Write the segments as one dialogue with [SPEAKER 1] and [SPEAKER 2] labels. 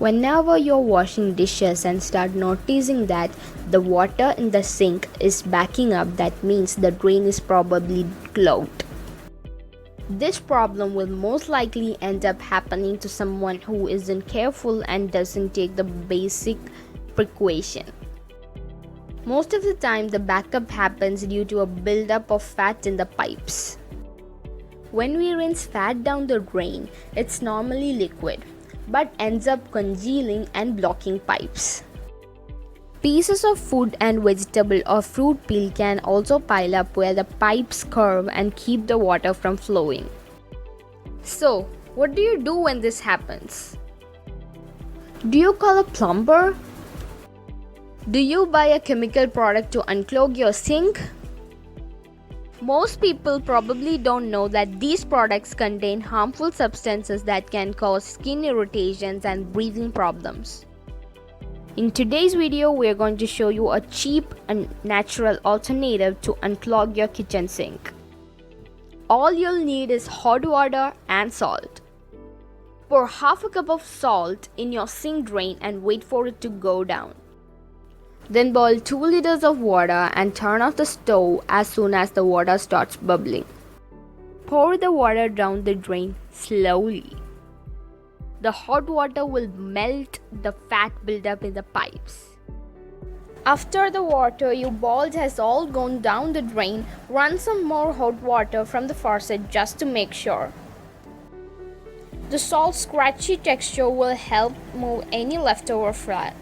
[SPEAKER 1] Whenever you're washing dishes and start noticing that the water in the sink is backing up, that means the drain is probably clogged. This problem will most likely end up happening to someone who isn't careful and doesn't take the basic precaution. Most of the time, the backup happens due to a buildup of fat in the pipes. When we rinse fat down the drain, it's normally liquid, but ends up congealing and blocking pipes. Pieces of food and vegetable or fruit peel can also pile up where the pipes curve and keep the water from flowing. So, what do you do when this happens? Do you call a plumber? Do you buy a chemical product to unclog your sink? Most people probably don't know that these products contain harmful substances that can cause skin irritations and breathing problems. In today's video, we are going to show you a cheap and natural alternative to unclog your kitchen sink. All you'll need is hot water and salt. Pour half a cup of salt in your sink drain and wait for it to go down. Then boil 2 liters of water and turn off the stove as soon as the water starts bubbling. Pour the water down the drain slowly. The hot water will melt the fat buildup in the pipes. After the water you boiled has all gone down the drain, run some more hot water from the faucet just to make sure. The salt's scratchy texture will help move any leftover fat.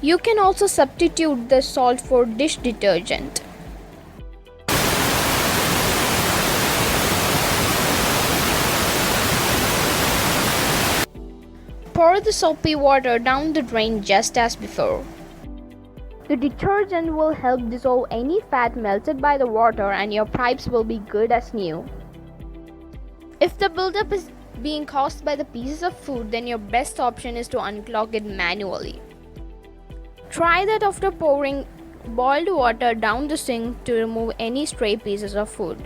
[SPEAKER 1] You can also substitute the salt for dish detergent. Pour the soapy water down the drain just as before. The detergent will help dissolve any fat melted by the water and your pipes will be good as new. If the buildup is being caused by the pieces of food, then your best option is to unclog it manually. Try that after pouring boiled water down the sink to remove any stray pieces of food.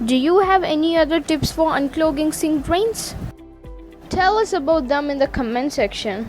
[SPEAKER 1] Do you have any other tips for unclogging sink drains? Tell us about them in the comment section.